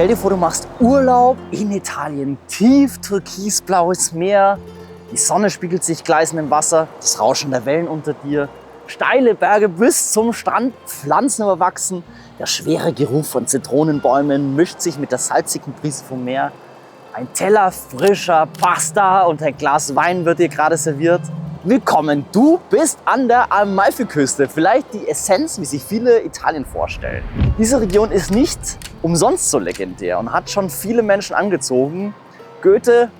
Stell dir vor, du machst Urlaub in Italien. Tief türkisblaues Meer, die Sonne spiegelt sich gleißend im Wasser, das Rauschen der Wellen unter dir, steile Berge bis zum Strand, Pflanzen überwachsen, der schwere Geruch von Zitronenbäumen mischt sich mit der salzigen Brise vom Meer. Ein Teller frischer Pasta und ein Glas Wein wird dir gerade serviert. Willkommen, du bist an der Amalfiküste, vielleicht die Essenz, wie sich viele Italien vorstellen. Diese Region ist nicht umsonst so legendär und hat schon viele Menschen angezogen. Goethe,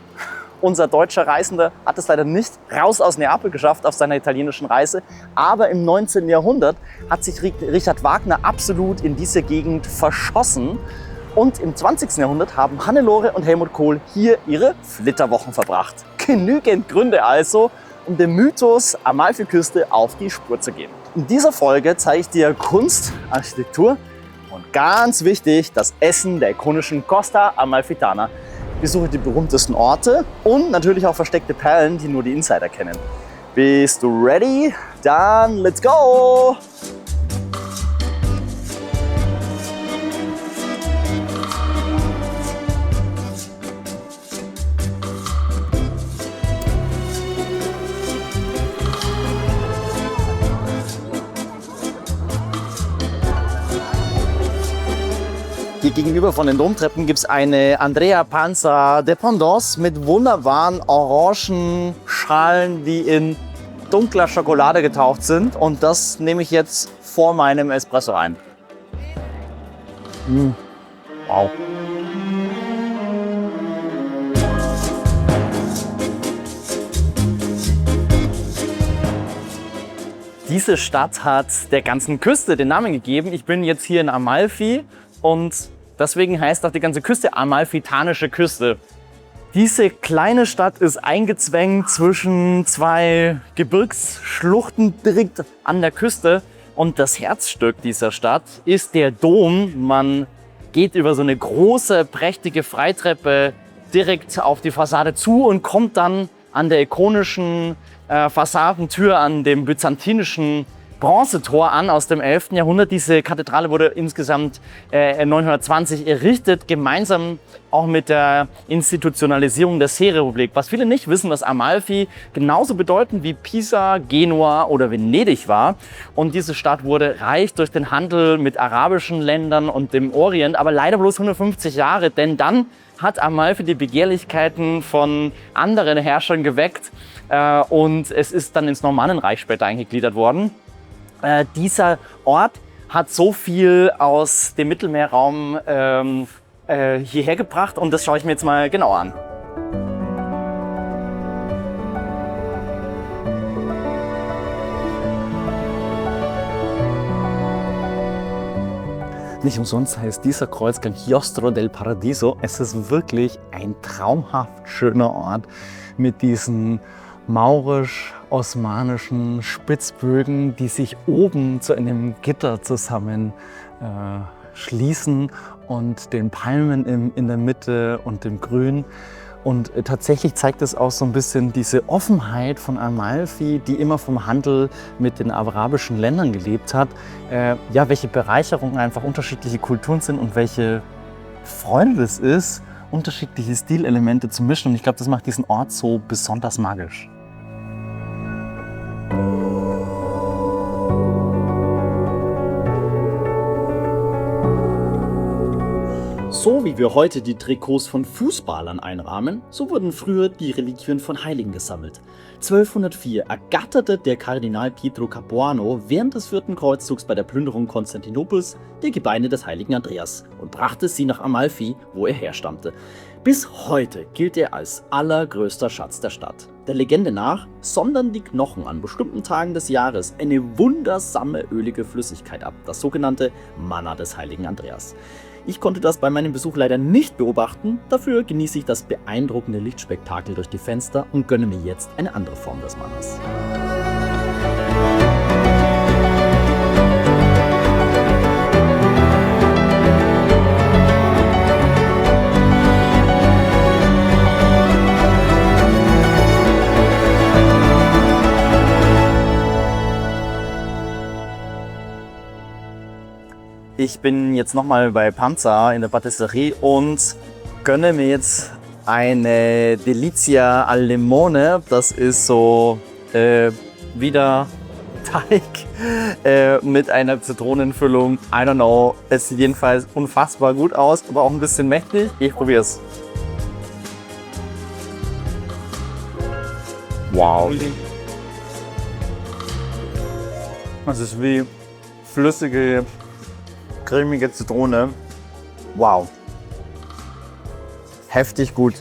unser deutscher Reisender, hat es leider nicht raus aus Neapel geschafft auf seiner italienischen Reise, aber im 19. Jahrhundert hat sich Richard Wagner absolut in diese Gegend verschossen. Und im 20. Jahrhundert haben Hannelore und Helmut Kohl hier ihre Flitterwochen verbracht. Genügend Gründe also, um dem Mythos Amalfiküste auf die Spur zu gehen. In dieser Folge zeige ich dir Kunst, Architektur und ganz wichtig, das Essen der ikonischen Costa Amalfitana. Ich besuche die berühmtesten Orte und natürlich auch versteckte Perlen, die nur die Insider kennen. Bist du ready? Dann let's go! Hier gegenüber von den Domtreppen gibt es eine Andrea Panza Dependance mit wunderbaren Orangenschalen, die in dunkler Schokolade getaucht sind. Und das nehme ich jetzt vor meinem Espresso ein. Wow. Diese Stadt hat der ganzen Küste den Namen gegeben. Ich bin jetzt hier in Amalfi. Und deswegen heißt auch die ganze Küste Amalfitanische Küste. Diese kleine Stadt ist eingezwängt zwischen zwei Gebirgsschluchten direkt an der Küste. Und das Herzstück dieser Stadt ist der Dom. Man geht über so eine große, prächtige Freitreppe direkt auf die Fassade zu und kommt dann an der ikonischen Fassadentür an dem byzantinischen Bronzetor an aus dem 11. Jahrhundert. Diese Kathedrale wurde insgesamt 920 errichtet, gemeinsam auch mit der Institutionalisierung der Seerepublik. Was viele nicht wissen, dass Amalfi genauso bedeutend wie Pisa, Genua oder Venedig war. Und diese Stadt wurde reich durch den Handel mit arabischen Ländern und dem Orient, aber leider bloß 150 Jahre, denn dann hat Amalfi die Begehrlichkeiten von anderen Herrschern geweckt und es ist dann ins Normannenreich später eingegliedert worden. Dieser Ort hat so viel aus dem Mittelmeerraum hierher gebracht und das schaue ich mir jetzt mal genauer an. Nicht umsonst heißt dieser Kreuzgang Chiostro del Paradiso. Es ist wirklich ein traumhaft schöner Ort mit diesen maurisch-osmanischen Spitzbögen, die sich oben zu einem Gitter zusammen schließen und den Palmen in der Mitte und dem Grün. Und tatsächlich zeigt es auch so ein bisschen diese Offenheit von Amalfi, die immer vom Handel mit den arabischen Ländern gelebt hat. Ja, welche Bereicherung einfach unterschiedliche Kulturen sind und welche Freude es ist, unterschiedliche Stilelemente zu mischen. Und ich glaube, das macht diesen Ort so besonders magisch. So wie wir heute die Trikots von Fußballern einrahmen, so wurden früher die Reliquien von Heiligen gesammelt. 1204 ergatterte der Kardinal Pietro Capuano während des 4. Kreuzzugs bei der Plünderung Konstantinopels die Gebeine des heiligen Andreas und brachte sie nach Amalfi, wo er herstammte. Bis heute gilt er als allergrößter Schatz der Stadt. Der Legende nach sondern die Knochen an bestimmten Tagen des Jahres eine wundersame ölige Flüssigkeit ab, das sogenannte Manna des heiligen Andreas. Ich konnte das bei meinem Besuch leider nicht beobachten, dafür genieße ich das beeindruckende Lichtspektakel durch die Fenster und gönne mir jetzt eine andere Form des Mannas. Ich bin jetzt nochmal bei Panza in der Patisserie und gönne mir jetzt eine Delizia al Limone. Das ist so wieder Teig mit einer Zitronenfüllung. I don't know. Es sieht jedenfalls unfassbar gut aus, aber auch ein bisschen mächtig. Ich probiere es. Wow. Das ist wie flüssige, cremige Zitrone. Wow. Heftig gut.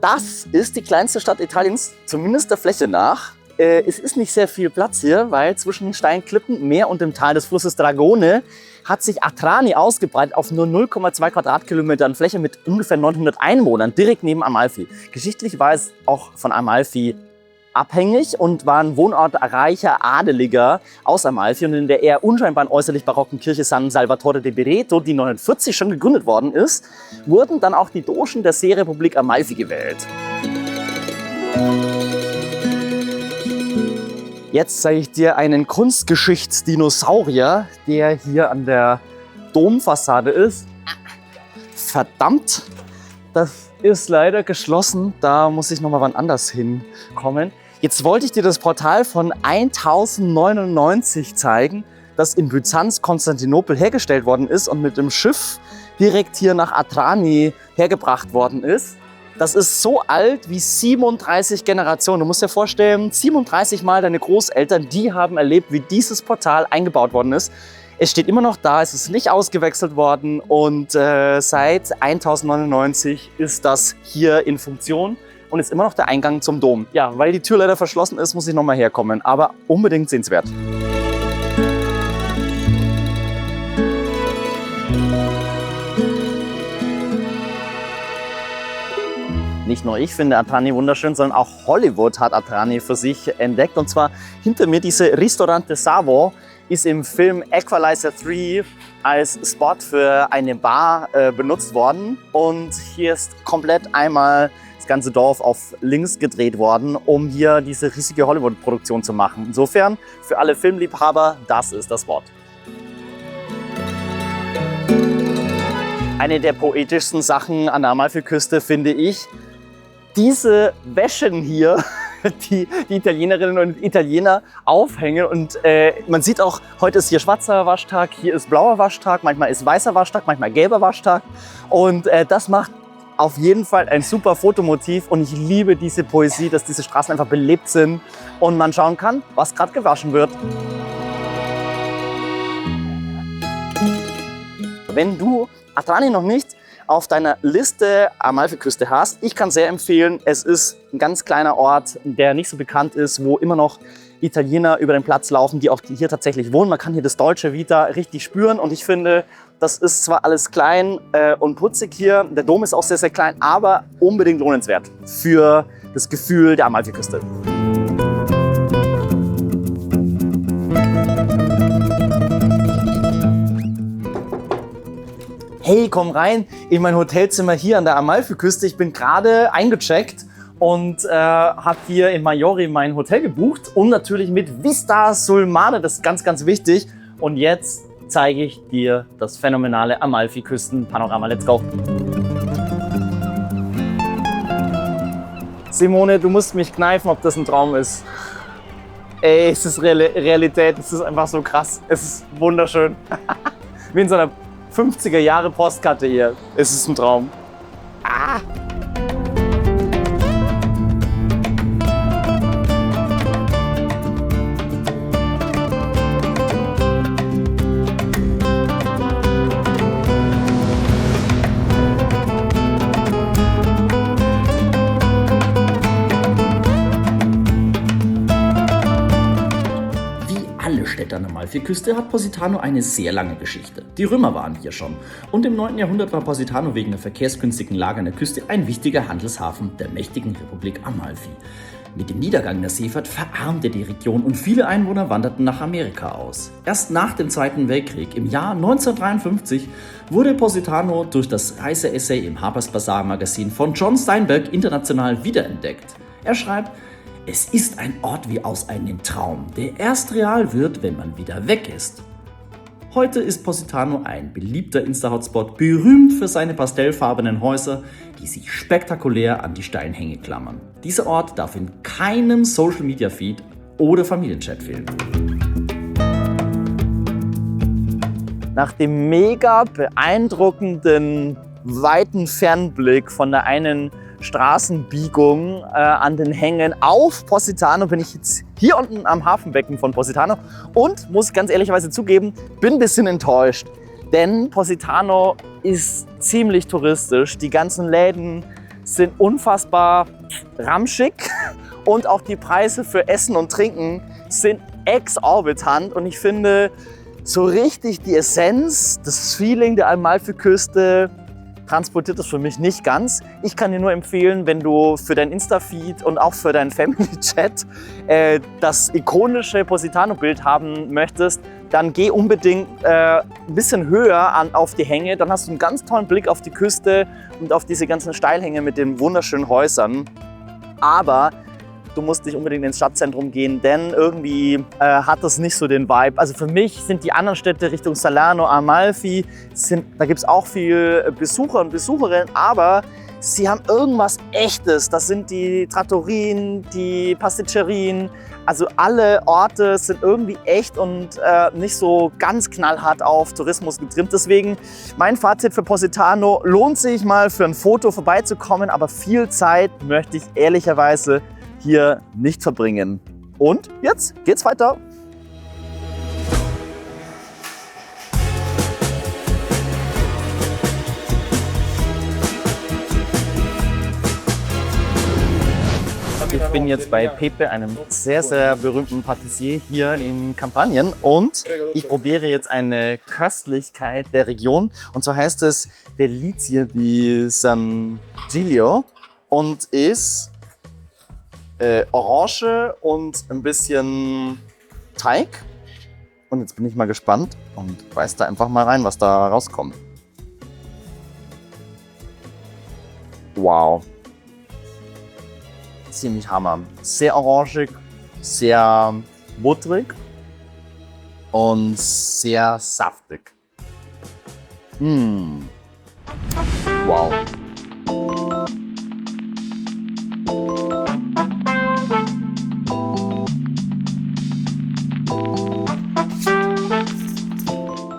Das ist die kleinste Stadt Italiens, zumindest der Fläche nach. Es ist nicht sehr viel Platz hier, weil zwischen Steinklippen, Meer und dem Tal des Flusses Dragone hat sich Atrani ausgebreitet auf nur 0,2 Quadratkilometern Fläche mit ungefähr 900 Einwohnern, direkt neben Amalfi. Geschichtlich war es auch von Amalfi abhängig und war ein Wohnort reicher Adeliger aus Amalfi. Und in der eher unscheinbaren äußerlich barocken Kirche San Salvatore de Bereto, die 1940 schon gegründet worden ist, wurden dann auch die Dogen der Seerepublik Amalfi gewählt. Jetzt zeige ich dir einen Kunstgeschichtsdinosaurier, der hier an der Domfassade ist. Verdammt, das ist leider geschlossen. Da muss ich noch mal wann anders hinkommen. Jetzt wollte ich dir das Portal von 1099 zeigen, das in Byzanz, Konstantinopel hergestellt worden ist und mit dem Schiff direkt hier nach Atrani hergebracht worden ist. Das ist so alt wie 37 Generationen. Du musst dir vorstellen, 37 Mal deine Großeltern, die haben erlebt, wie dieses Portal eingebaut worden ist. Es steht immer noch da, es ist nicht ausgewechselt worden und seit 1099 ist das hier in Funktion und ist immer noch der Eingang zum Dom. Ja, weil die Tür leider verschlossen ist, muss ich noch mal herkommen, aber unbedingt sehenswert. Nicht nur ich finde Atrani wunderschön, sondern auch Hollywood hat Atrani für sich entdeckt. Und zwar hinter mir diese Ristorante Savo ist im Film Equalizer 3 als Spot für eine Bar benutzt worden. Und hier ist komplett einmal das ganze Dorf auf links gedreht worden, um hier diese riesige Hollywood-Produktion zu machen. Insofern, für alle Filmliebhaber, das ist das Spot. Eine der poetischsten Sachen an der Amalfiküste finde ich, diese Wäschen hier, die Italienerinnen und Italiener aufhängen. Und man sieht auch, heute ist hier schwarzer Waschtag, hier ist blauer Waschtag, manchmal ist weißer Waschtag, manchmal gelber Waschtag. Und das macht auf jeden Fall ein super Fotomotiv. Und ich liebe diese Poesie, dass diese Straßen einfach belebt sind und man schauen kann, was gerade gewaschen wird. Wenn du Atrani noch nicht auf deiner Liste Amalfiküste hast, ich kann sehr empfehlen, es ist ein ganz kleiner Ort, der nicht so bekannt ist, wo immer noch Italiener über den Platz laufen, die auch hier tatsächlich wohnen. Man kann hier das Dolce Vita richtig spüren und ich finde, das ist zwar alles klein und putzig hier, der Dom ist auch sehr, sehr klein, aber unbedingt lohnenswert für das Gefühl der Amalfiküste. Hey, komm rein in mein Hotelzimmer hier an der Amalfiküste. Ich bin gerade eingecheckt und habe hier in Maiori mein Hotel gebucht und natürlich mit Vista sul Mare, das ist ganz, ganz wichtig. Und jetzt zeige ich dir das phänomenale Amalfiküsten-Panorama. Let's go! Simone, du musst mich kneifen, ob das ein Traum ist. Ey, es ist Realität, es ist einfach so krass. Es ist wunderschön. Wie in so einer 50er Jahre Postkarte hier. Es ist ein Traum. Ah! Amalfiküste hat Positano eine sehr lange Geschichte. Die Römer waren hier schon und im 9. Jahrhundert war Positano wegen der verkehrsgünstigen Lage an der Küste ein wichtiger Handelshafen der mächtigen Republik Amalfi. Mit dem Niedergang der Seefahrt verarmte die Region und viele Einwohner wanderten nach Amerika aus. Erst nach dem Zweiten Weltkrieg, im Jahr 1953, wurde Positano durch das Reiseessay im Harper's Bazaar Magazin von John Steinbeck international wiederentdeckt. Er schreibt: Es ist ein Ort wie aus einem Traum, der erst real wird, wenn man wieder weg ist. Heute ist Positano ein beliebter Insta-Hotspot, berühmt für seine pastellfarbenen Häuser, die sich spektakulär an die steilen Hänge klammern. Dieser Ort darf in keinem Social-Media-Feed oder Familienchat fehlen. Nach dem mega beeindruckenden, weiten Fernblick von der einen Straßenbiegung an den Hängen auf Positano bin ich jetzt hier unten am Hafenbecken von Positano und muss ganz ehrlicherweise zugeben, bin ein bisschen enttäuscht, denn Positano ist ziemlich touristisch. Die ganzen Läden sind unfassbar ramschig und auch die Preise für Essen und Trinken sind exorbitant und ich finde, so richtig die Essenz, das Feeling der Amalfiküste transportiert das für mich nicht ganz. Ich kann dir nur empfehlen, wenn du für dein Insta-Feed und auch für deinen Family-Chat das ikonische Positano-Bild haben möchtest, dann geh unbedingt ein bisschen höher auf die Hänge. Dann hast du einen ganz tollen Blick auf die Küste und auf diese ganzen Steilhänge mit den wunderschönen Häusern. Aber du musst nicht unbedingt ins Stadtzentrum gehen, denn irgendwie hat das nicht so den Vibe. Also für mich sind die anderen Städte Richtung Salerno, Amalfi, da gibt es auch viel Besucher und Besucherinnen, aber sie haben irgendwas Echtes. Das sind die Trattorien, die Pasticcerien. Also alle Orte sind irgendwie echt und nicht so ganz knallhart auf Tourismus getrimmt. Deswegen mein Fazit für Positano: lohnt sich mal für ein Foto vorbeizukommen, aber viel Zeit möchte ich ehrlicherweise hier nicht verbringen. Und jetzt geht's weiter. Ich bin jetzt bei Pepe, einem sehr, sehr berühmten Patissier hier in Kampanien und ich probiere jetzt eine Köstlichkeit der Region und so heißt es Delizie di San Giglio und ist Orange und ein bisschen Teig. Und jetzt bin ich mal gespannt und beiß da einfach mal rein, was da rauskommt. Wow. Ziemlich Hammer. Sehr orangig, sehr butterig und sehr saftig. Wow.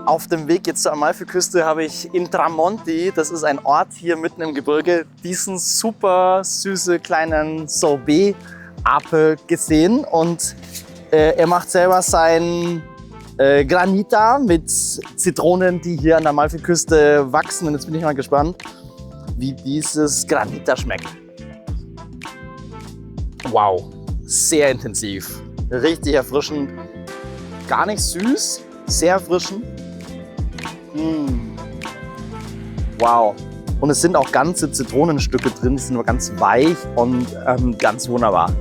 Auf dem Weg jetzt zur Amalfiküste habe ich in Tramonti, das ist ein Ort hier mitten im Gebirge, diesen super süße kleinen Sorbet-Apfel gesehen. Und er macht selber sein Granita mit Zitronen, die hier an der Amalfiküste wachsen. Und jetzt bin ich mal gespannt, wie dieses Granita schmeckt. Wow, sehr intensiv, richtig erfrischend, gar nicht süß, sehr erfrischend. Wow. Und es sind auch ganze Zitronenstücke drin, die sind nur ganz weich und ganz wunderbar.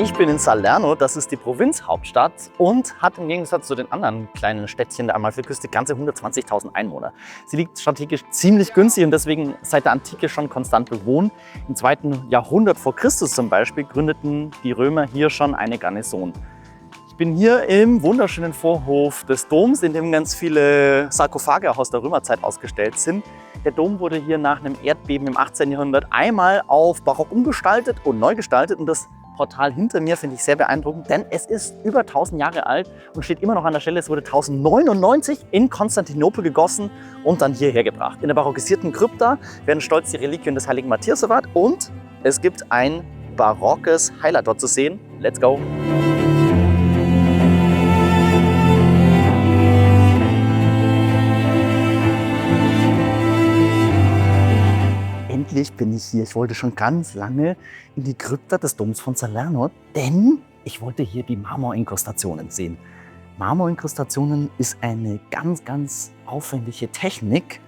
Ich bin in Salerno, das ist die Provinzhauptstadt und hat im Gegensatz zu den anderen kleinen Städtchen der Amalfiküste ganze 120.000 Einwohner. Sie liegt strategisch ziemlich günstig und deswegen seit der Antike schon konstant bewohnt. Im 2. Jahrhundert vor Christus zum Beispiel gründeten die Römer hier schon eine Garnison. Ich bin hier im wunderschönen Vorhof des Doms, in dem ganz viele Sarkophage auch aus der Römerzeit ausgestellt sind. Der Dom wurde hier nach einem Erdbeben im 18. Jahrhundert einmal auf Barock umgestaltet und neu gestaltet und das Portal hinter mir finde ich sehr beeindruckend, denn es ist über 1000 Jahre alt und steht immer noch an der Stelle. Es wurde 1099 in Konstantinopel gegossen und dann hierher gebracht. In der barockisierten Krypta werden stolz die Reliquien des heiligen Matthias verwahrt und es gibt ein barockes Highlight dort zu sehen. Let's go! eigentlich bin ich hier. Ich wollte schon ganz lange in die Krypta des Doms von Salerno, denn ich wollte hier die Marmorinkrustationen sehen. Marmorinkrustationen ist eine ganz, ganz aufwendige Technik.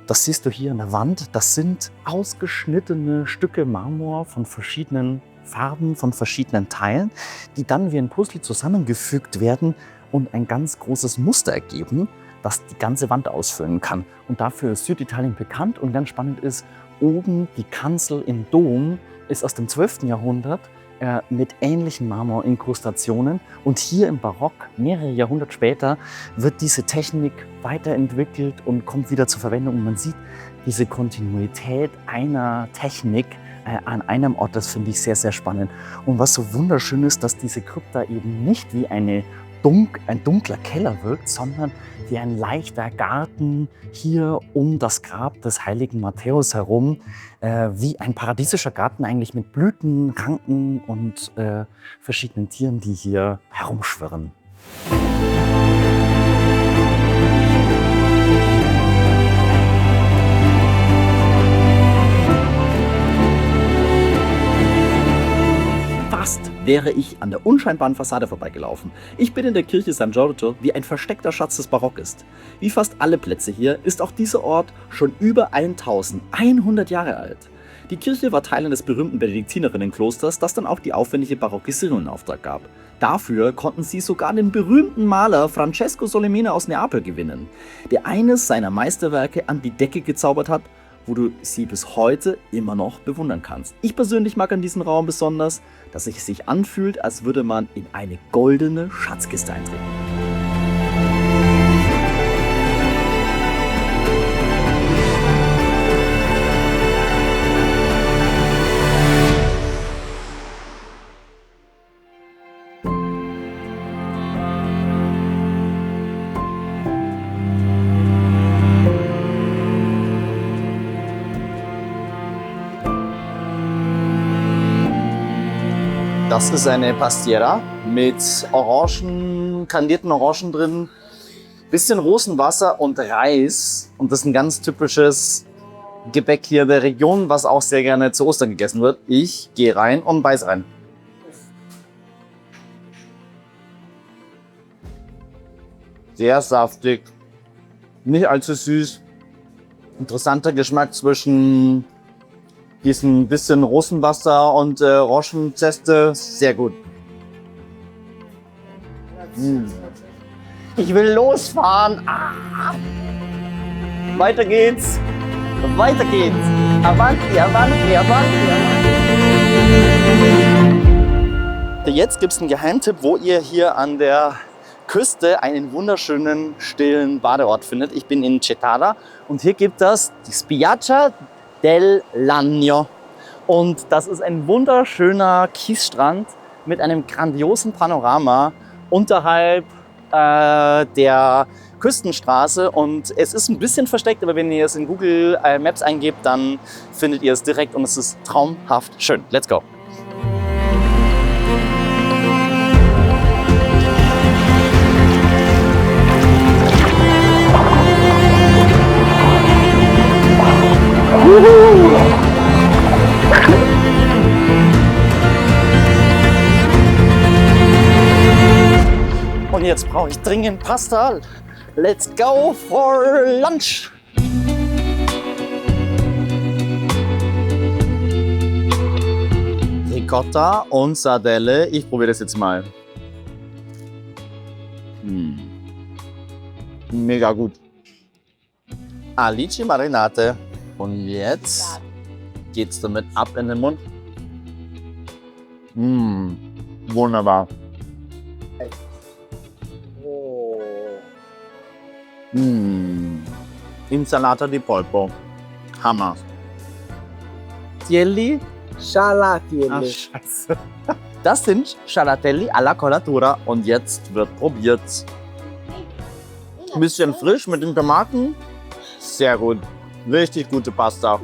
Das siehst du hier an der Wand. Das sind ausgeschnittene Stücke Marmor von verschiedenen Farben, von verschiedenen Teilen, die dann wie ein Puzzle zusammengefügt werden und ein ganz großes Muster ergeben, das die ganze Wand ausfüllen kann. Und dafür ist Süditalien bekannt. Und ganz spannend ist, oben die Kanzel im Dom ist aus dem 12. Jahrhundert mit ähnlichen Marmorinkrustationen. Und hier im Barock, mehrere Jahrhunderte später, wird diese Technik weiterentwickelt und kommt wieder zur Verwendung. Und man sieht diese Kontinuität einer Technik an einem Ort. Das finde ich sehr, sehr spannend. Und was so wunderschön ist, dass diese Krypta eben nicht wie ein dunkler Keller wirkt, sondern wie ein leichter Garten hier um das Grab des heiligen Matthäus herum, wie ein paradiesischer Garten eigentlich mit Blüten, Ranken und verschiedenen Tieren, die hier herumschwirren. Fast wäre ich an der unscheinbaren Fassade vorbeigelaufen. Ich bin in der Kirche San Giorgio, wie ein versteckter Schatz des Barock ist. Wie fast alle Plätze hier ist auch dieser Ort schon über 1100 Jahre alt. Die Kirche war Teil eines berühmten Benediktinerinnenklosters, das dann auch die aufwendige Barockisierung in Auftrag gab. Dafür konnten sie sogar den berühmten Maler Francesco Solimena aus Neapel gewinnen, der eines seiner Meisterwerke an die Decke gezaubert hat, wo du sie bis heute immer noch bewundern kannst. Ich persönlich mag an diesem Raum besonders, dass es sich anfühlt, als würde man in eine goldene Schatzkiste eintreten. Das ist eine Pastiera mit kandierten Orangen drin, bisschen Rosenwasser und Reis. Und das ist ein ganz typisches Gebäck hier der Region, was auch sehr gerne zu Ostern gegessen wird. Ich gehe rein und beiß rein. Sehr saftig, nicht allzu süß. Interessanter Geschmack zwischen diesem bisschen Rosenwasser und Orangenzeste. Sehr gut. Ich will losfahren. Ah. Weiter geht's. Weiter geht's. Avanti, avanti, avanti, avanti. Jetzt gibt's einen Geheimtipp, wo ihr hier an der Küste einen wunderschönen, stillen Badeort findet. Ich bin in Cetada und hier gibt es die Spiaggia del Lagno. Und das ist ein wunderschöner Kiesstrand mit einem grandiosen Panorama unterhalb der Küstenstraße. Und es ist ein bisschen versteckt, aber wenn ihr es in Google Maps eingebt, dann findet ihr es direkt und es ist traumhaft schön. Let's go! Und jetzt brauche ich dringend Pasta. Let's go for lunch! Ricotta und Sardelle. Ich probiere das jetzt mal. Mega gut. Alici marinate. Und jetzt geht's damit ab in den Mund. Wunderbar. Insalata di polpo. Hammer. Tielli. Scialatielli. Ach, scheiße. Das sind Scialatelli alla colatura und jetzt wird probiert. Ein bisschen frisch mit den Tomaten. Sehr gut. Richtig gute Pasta.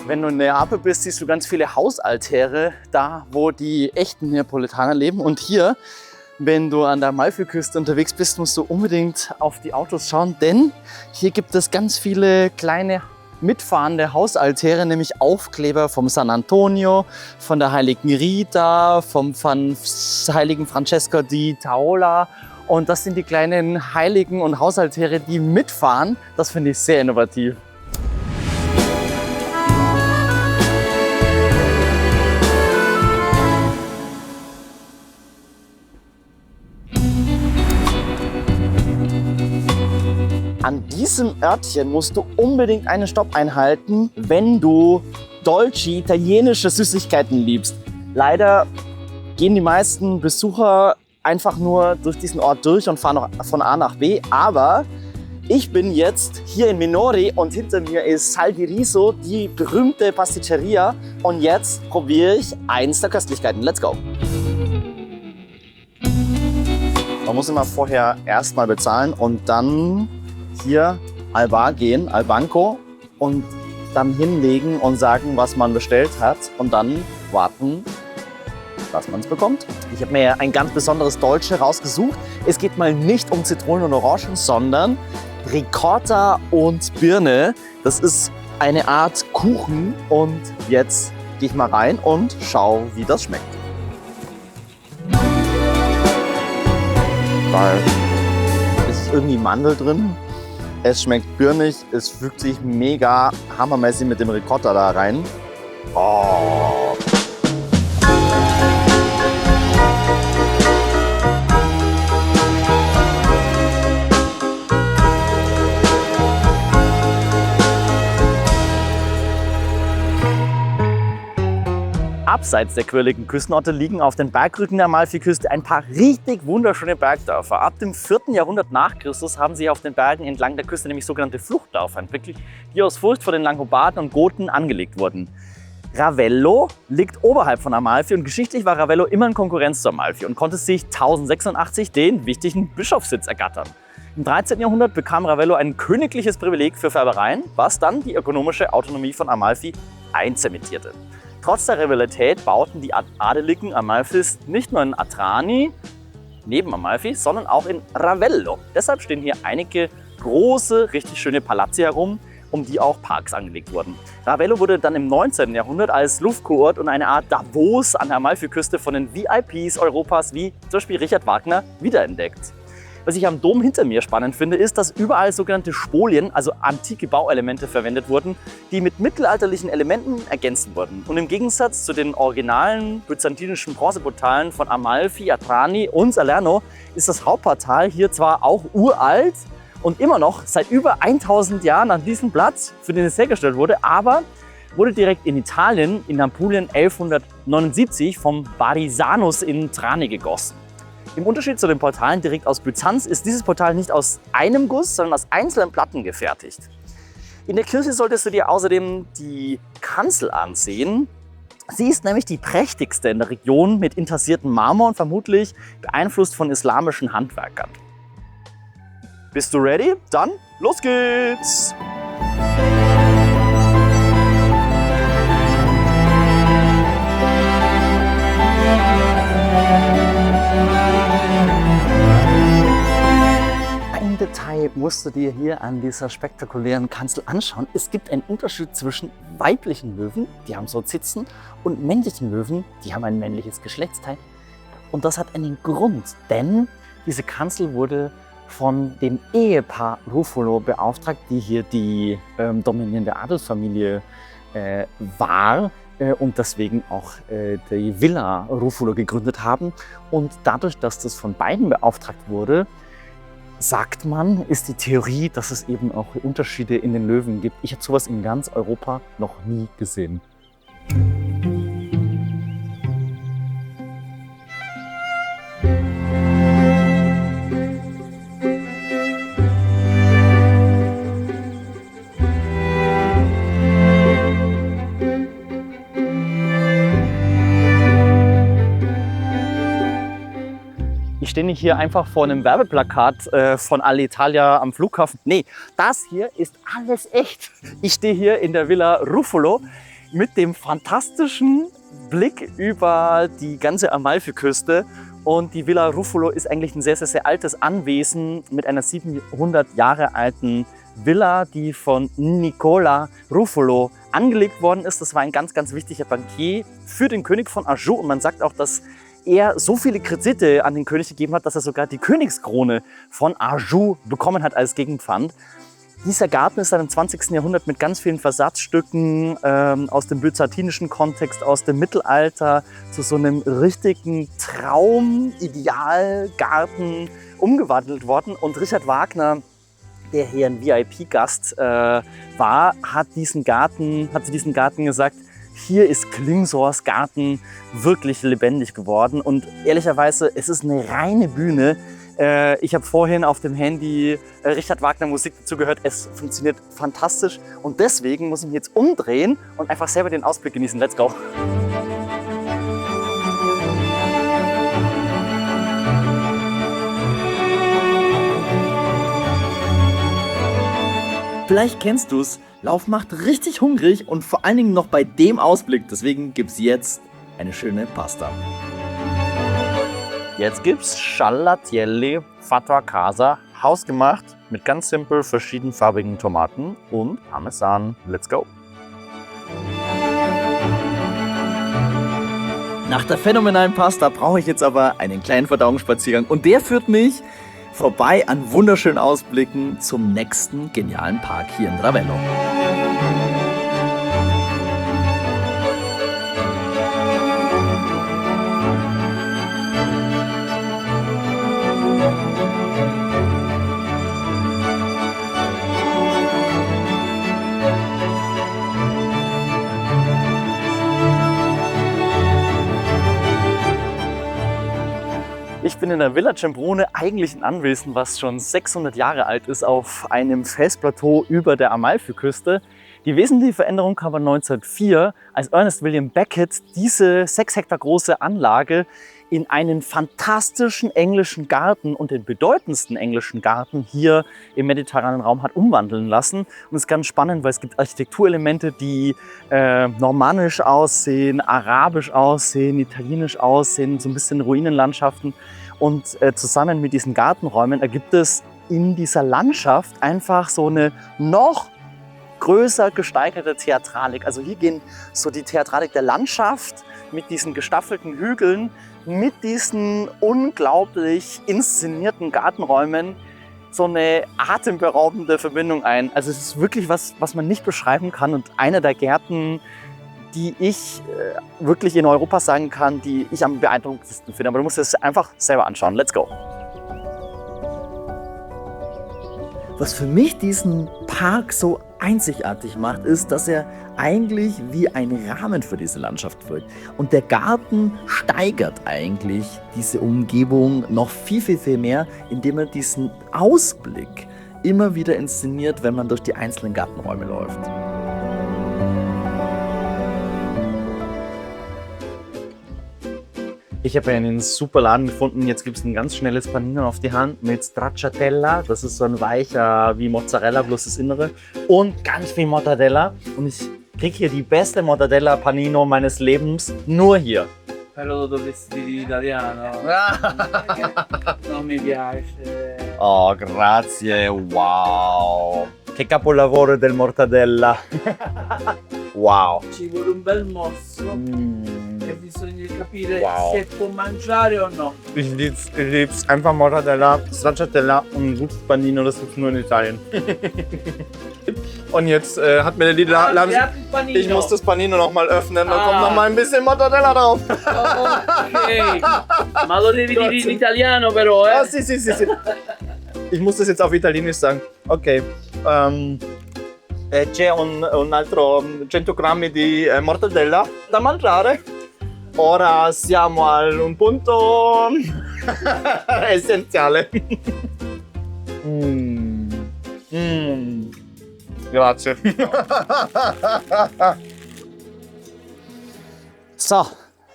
Wenn du in Neapel bist, siehst du ganz viele Hausaltäre, da wo die echten Neapolitaner leben. Und hier wenn du an der Amalfiküste unterwegs bist, musst du unbedingt auf die Autos schauen, denn hier gibt es ganz viele kleine mitfahrende Hausaltäre, nämlich Aufkleber vom San Antonio, von der heiligen Rita, vom heiligen Francesco di Taola. Und das sind die kleinen Heiligen und Hausaltäre, die mitfahren. Das finde ich sehr innovativ. An diesem Örtchen musst du unbedingt einen Stopp einhalten, wenn du Dolci, italienische Süßigkeiten liebst. Leider gehen die meisten Besucher einfach nur durch diesen Ort durch und fahren von A nach B. Aber ich bin jetzt hier in Minori und hinter mir ist Sal di Riso, die berühmte Pasticceria. Und jetzt probiere ich eins der Köstlichkeiten. Let's go! Man muss immer vorher erstmal bezahlen und dann hier al bar gehen, al banco, und dann hinlegen und sagen, was man bestellt hat und dann warten, dass man es bekommt. Ich habe mir ein ganz besonderes Dolce rausgesucht. Es geht mal nicht um Zitronen und Orangen, sondern Ricotta und Birne. Das ist eine Art Kuchen und jetzt gehe ich mal rein und schau, wie das schmeckt. Da ist irgendwie Mandel drin. Es schmeckt birnig, es fügt sich mega hammermäßig mit dem Ricotta da rein. Oh. Abseits der quirligen Küstenorte liegen auf den Bergrücken der Amalfiküste ein paar richtig wunderschöne Bergdörfer. Ab dem 4. Jahrhundert nach Christus haben sich auf den Bergen entlang der Küste nämlich sogenannte Fluchtdörfer entwickelt, die aus Furcht vor den Langobarden und Goten angelegt wurden. Ravello liegt oberhalb von Amalfi und geschichtlich war Ravello immer in Konkurrenz zu Amalfi und konnte sich 1086 den wichtigen Bischofssitz ergattern. Im 13. Jahrhundert bekam Ravello ein königliches Privileg für Färbereien, was dann die ökonomische Autonomie von Amalfi einzementierte. Trotz der Rivalität bauten die Adeligen Amalfis nicht nur in Atrani, neben Amalfi, sondern auch in Ravello. Deshalb stehen hier einige große, richtig schöne Palazzi herum, um die auch Parks angelegt wurden. Ravello wurde dann im 19. Jahrhundert als Luftkurort und eine Art Davos an der Amalfiküste von den VIPs Europas wie zum Beispiel Richard Wagner wiederentdeckt. Was ich am Dom hinter mir spannend finde, ist, dass überall sogenannte Spolien, also antike Bauelemente, verwendet wurden, die mit mittelalterlichen Elementen ergänzt wurden. Und im Gegensatz zu den originalen byzantinischen Bronzeportalen von Amalfi, Atrani und Salerno ist das Hauptportal hier zwar auch uralt und immer noch seit über 1000 Jahren an diesem Platz, für den es hergestellt wurde, aber wurde direkt in Italien, in Apulien 1179 vom Barisanus in Trani gegossen. Im Unterschied zu den Portalen direkt aus Byzanz ist dieses Portal nicht aus einem Guss, sondern aus einzelnen Platten gefertigt. In der Kirche solltest du dir außerdem die Kanzel ansehen. Sie ist nämlich die prächtigste in der Region mit intarsiertem Marmor und vermutlich beeinflusst von islamischen Handwerkern. Bist du ready? Dann los geht's! Detail musst du dir hier an dieser spektakulären Kanzel anschauen. Es gibt einen Unterschied zwischen weiblichen Löwen, die haben so Zitzen, und männlichen Löwen, die haben ein männliches Geschlechtsteil. Und das hat einen Grund, denn diese Kanzel wurde von dem Ehepaar Ruffolo beauftragt, die hier die dominierende Adelsfamilie war und deswegen auch die Villa Ruffolo gegründet haben. Und dadurch, dass das von beiden beauftragt wurde, sagt man, ist die Theorie, dass es eben auch Unterschiede in den Löwen gibt. Ich habe sowas in ganz Europa noch nie gesehen. Ich stehe nicht hier einfach vor einem Werbeplakat von Alitalia am Flughafen. Nee, das hier ist alles echt. Ich stehe hier in der Villa Ruffolo mit dem fantastischen Blick über die ganze Amalfiküste Und die Villa Ruffolo ist eigentlich ein sehr, sehr, sehr altes Anwesen mit einer 700 Jahre alten Villa, die von Nicola Ruffolo angelegt worden ist. Das war ein ganz, ganz wichtiger Bankier für den König von Anjou. Und man sagt auch, dass er so viele Kredite an den König gegeben hat, dass er sogar die Königskrone von Anjou bekommen hat als Gegenpfand. Dieser Garten ist dann im 20. Jahrhundert mit ganz vielen Versatzstücken aus dem byzantinischen Kontext, aus dem Mittelalter zu so einem richtigen Traum-Idealgarten umgewandelt worden. Und Richard Wagner, der hier ein VIP-Gast war, hat zu diesem Garten gesagt, hier ist Klingsors Garten wirklich lebendig geworden. Und ehrlicherweise, es ist eine reine Bühne. Ich habe vorhin auf dem Handy Richard Wagner Musik dazu gehört. Es funktioniert fantastisch und deswegen muss ich mich jetzt umdrehen und einfach selber den Ausblick genießen. Let's go! Vielleicht kennst du's. Lauf macht richtig hungrig und vor allen Dingen noch bei dem Ausblick. Deswegen gibt's jetzt eine schöne Pasta. Jetzt gibt's Scialatielli Fatto a Casa, hausgemacht mit ganz simpel verschiedenfarbigen Tomaten und Parmesan. Let's go! Nach der phänomenalen Pasta brauche ich jetzt aber einen kleinen Verdauungsspaziergang und der führt mich vorbei an wunderschönen Ausblicken zum nächsten genialen Park hier in Ravello. Ich bin in der Villa Cembrone, eigentlich ein Anwesen, was schon 600 Jahre alt ist, auf einem Felsplateau über der Amalfiküste. Die wesentliche Veränderung kam 1904, als Ernest William Beckett diese 6 Hektar große Anlage in einen fantastischen englischen Garten und den bedeutendsten englischen Garten hier im mediterranen Raum hat umwandeln lassen. Und das ist ganz spannend, weil es gibt Architekturelemente, die normannisch aussehen, arabisch aussehen, italienisch aussehen, so ein bisschen Ruinenlandschaften. Und zusammen mit diesen Gartenräumen ergibt es in dieser Landschaft einfach so eine noch größer gesteigerte Theatralik. Also hier gehen so die Theatralik der Landschaft mit diesen gestaffelten Hügeln, mit diesen unglaublich inszenierten Gartenräumen so eine atemberaubende Verbindung ein. Also es ist wirklich was man nicht beschreiben kann und einer der Gärten, die ich wirklich in Europa sagen kann, die ich am beeindruckendsten finde. Aber du musst es einfach selber anschauen. Let's go! Was für mich diesen Park so einzigartig macht, ist, dass er eigentlich wie ein Rahmen für diese Landschaft wirkt. Und der Garten steigert eigentlich diese Umgebung noch viel, viel, viel mehr, indem er diesen Ausblick immer wieder inszeniert, wenn man durch die einzelnen Gartenräume läuft. Ich habe einen super Laden gefunden. Jetzt gibt es ein ganz schnelles Panino auf die Hand mit Stracciatella. Das ist so ein weicher wie Mozzarella, bloß das Innere. Und ganz viel Mortadella. Und ich kriege hier die beste Mortadella Panino meines Lebens nur hier. Però dovresti dire italiano. Non mi piace. Oh, grazie. Wow. Che capolavoro del Mortadella. Wow. Ci vuole un bel morso e bisogna capire se può mangiare o no. Ich lieb's. Einfach Mortadella, Stracciatella und ein gutes Panino, das gibt's nur in Italien. Und jetzt hat mir die Laden... Ich muss das Panino noch mal öffnen, da kommt noch mal ein bisschen Mortadella drauf. Ok, ma lo devi dire in italiano però, Ah, sì. Ich muss das jetzt auf Italienisch sagen. Okay. C'è un altro 100 grammi di mortadella da mangiare. Ora siamo a un punto essenziale. Grazie. So,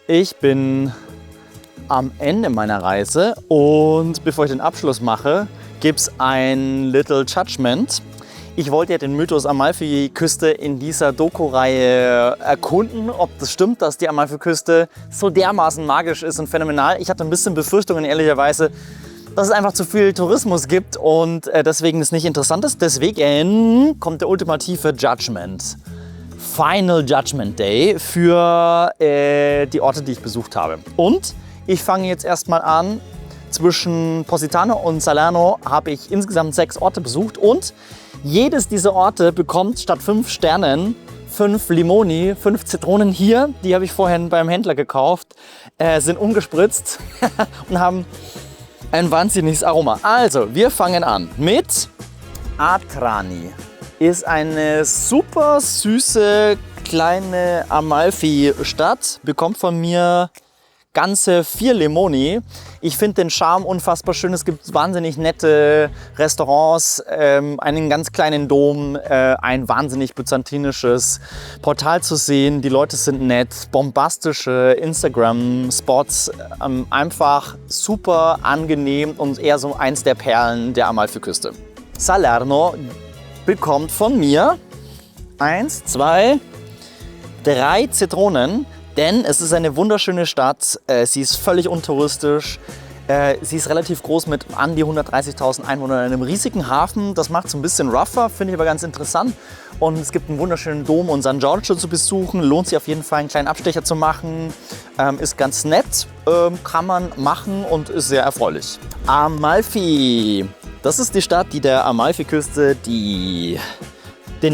ich bin am Ende meiner Reise und bevor ich den Abschluss mache, gibt es ein Little Judgment. Ich wollte ja den Mythos Amalfiküste in dieser Doku-Reihe erkunden, ob das stimmt, dass die Amalfiküste so dermaßen magisch ist und phänomenal. Ich hatte ein bisschen Befürchtungen, ehrlicherweise, dass es einfach zu viel Tourismus gibt und deswegen es nicht interessant ist. Deswegen kommt der ultimative Judgment. Final Judgment Day für die Orte, die ich besucht habe. Und ich fange jetzt erstmal an. Zwischen Positano und Salerno habe ich insgesamt 6 Orte besucht und jedes dieser Orte bekommt statt 5 Sternen 5 Limoni, 5 Zitronen hier. Die habe ich vorhin beim Händler gekauft, sind ungespritzt und haben ein wahnsinniges Aroma. Also, wir fangen an mit Atrani. Ist eine super süße kleine Amalfi-Stadt, bekommt von mir ganze 4 Limoni. Ich finde den Charme unfassbar schön. Es gibt wahnsinnig nette Restaurants, einen ganz kleinen Dom, ein wahnsinnig byzantinisches Portal zu sehen. Die Leute sind nett, bombastische Instagram-Spots, einfach super angenehm und eher so eins der Perlen der Amalfiküste. Salerno bekommt von mir 1, 2, 3 Zitronen. Denn es ist eine wunderschöne Stadt, sie ist völlig untouristisch, sie ist relativ groß mit an die 130.000 Einwohnern in einem riesigen Hafen. Das macht es ein bisschen rougher, finde ich aber ganz interessant. Und es gibt einen wunderschönen Dom und San Giorgio zu besuchen, lohnt sich auf jeden Fall einen kleinen Abstecher zu machen, ist ganz nett, kann man machen und ist sehr erfreulich. Amalfi, das ist die Stadt, die der Amalfiküste den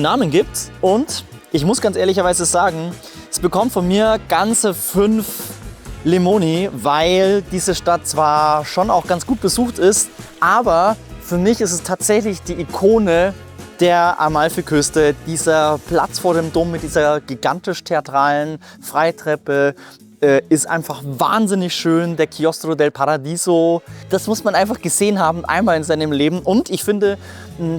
Namen gibt und ich muss ganz ehrlicherweise sagen, es bekommt von mir ganze 5 Limoni, weil diese Stadt zwar schon auch ganz gut besucht ist, aber für mich ist es tatsächlich die Ikone der Amalfiküste. Dieser Platz vor dem Dom mit dieser gigantisch theatralen Freitreppe ist einfach wahnsinnig schön. Der Chiostro del Paradiso, das muss man einfach gesehen haben, einmal in seinem Leben. Und ich finde,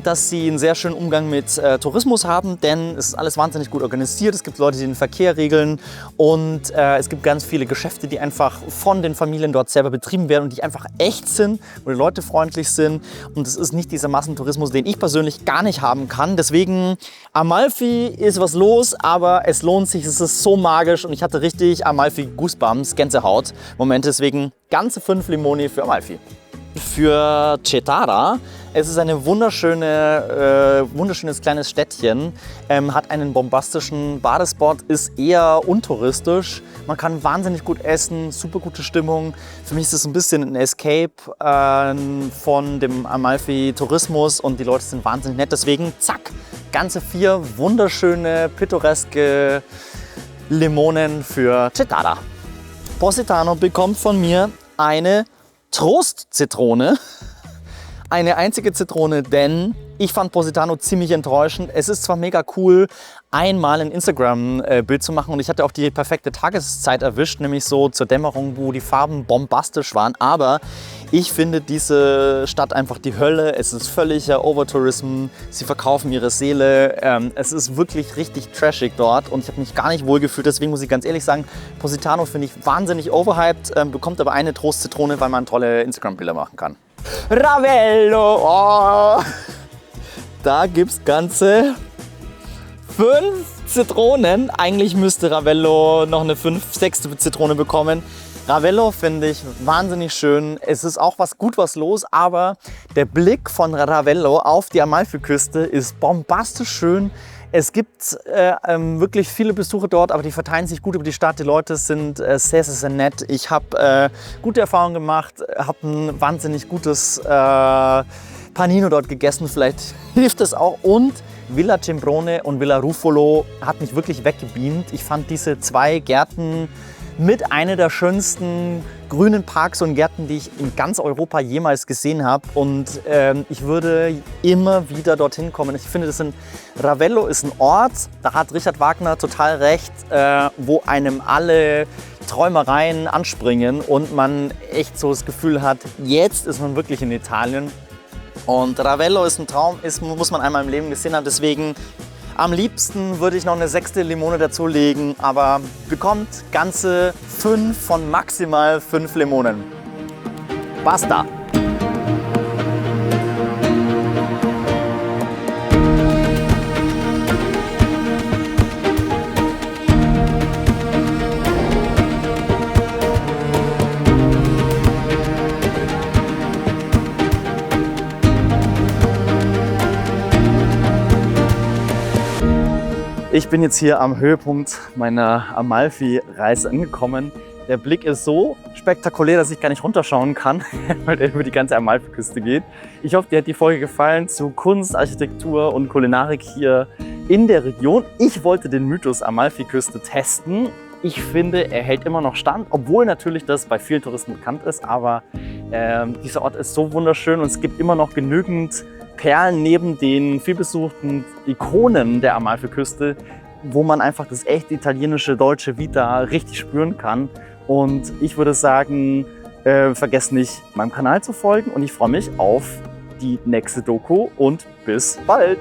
dass sie einen sehr schönen Umgang mit Tourismus haben, denn es ist alles wahnsinnig gut organisiert. Es gibt Leute, die den Verkehr regeln und es gibt ganz viele Geschäfte, die einfach von den Familien dort selber betrieben werden und die einfach echt sind, wo die Leute freundlich sind. Und es ist nicht dieser Massentourismus, den ich persönlich gar nicht haben kann. Deswegen, Amalfi ist was los, aber es lohnt sich, es ist so magisch und ich hatte richtig Amalfi Goosebumps, Gänsehaut. Moment, deswegen ganze 5 Limoni für Amalfi. Für Cetara, es ist eine wunderschönes kleines Städtchen, hat einen bombastischen Badespot, ist eher untouristisch. Man kann wahnsinnig gut essen, super gute Stimmung. Für mich ist es ein bisschen ein Escape von dem Amalfi-Tourismus und die Leute sind wahnsinnig nett. Deswegen, zack, ganze 4 wunderschöne, pittoreske Limonen für Cetara. Positano bekommt von mir eine Trost-Zitrone. Eine einzige Zitrone, denn ich fand Positano ziemlich enttäuschend. Es ist zwar mega cool, einmal ein Instagram-Bild zu machen und ich hatte auch die perfekte Tageszeit erwischt, nämlich so zur Dämmerung, wo die Farben bombastisch waren, aber ich finde diese Stadt einfach die Hölle. Es ist völliger Overtourism, sie verkaufen ihre Seele, es ist wirklich richtig trashig dort und ich habe mich gar nicht wohl gefühlt, deswegen muss ich ganz ehrlich sagen, Positano finde ich wahnsinnig overhyped, bekommt aber eine Trost-Zitrone, weil man tolle Instagram-Bilder machen kann. Ravello, oh. Da gibt es ganze 5 Zitronen. Eigentlich müsste Ravello noch eine 6. Zitrone bekommen. Ravello finde ich wahnsinnig schön. Es ist auch was los, aber der Blick von Ravello auf die Amalfiküste ist bombastisch schön. Es gibt wirklich viele Besucher dort, aber die verteilen sich gut über die Stadt. Die Leute sind sehr, sehr nett. Ich habe gute Erfahrungen gemacht, habe ein wahnsinnig gutes Panino dort gegessen. Vielleicht hilft es auch. Und Villa Cimbrone und Villa Ruffolo hat mich wirklich weggebeamt. Ich fand diese 2 Gärten mit einer der schönsten grünen Parks und Gärten, die ich in ganz Europa jemals gesehen habe. Und ich würde immer wieder dorthin kommen. Ich finde, Ravello ist ein Ort, da hat Richard Wagner total recht, wo einem alle Träumereien anspringen und man echt so das Gefühl hat, jetzt ist man wirklich in Italien. Und Ravello ist ein Traum, muss man einmal im Leben gesehen haben. Deswegen am liebsten würde ich noch eine 6. Limone dazulegen, aber bekommt ganze 5 von maximal 5 Limonen. Basta! Ich bin jetzt hier am Höhepunkt meiner Amalfi-Reise angekommen. Der Blick ist so spektakulär, dass ich gar nicht runterschauen kann, weil der über die ganze Amalfiküste geht. Ich hoffe, dir hat die Folge gefallen zu Kunst, Architektur und Kulinarik hier in der Region. Ich wollte den Mythos Amalfiküste testen. Ich finde, er hält immer noch stand, obwohl natürlich das bei vielen Touristen bekannt ist. Aber dieser Ort ist so wunderschön und es gibt immer noch genügend Perlen neben den vielbesuchten Ikonen der Amalfiküste, wo man einfach das echte italienische, deutsche Vita richtig spüren kann. Und ich würde sagen, vergesst nicht, meinem Kanal zu folgen und ich freue mich auf die nächste Doku und bis bald!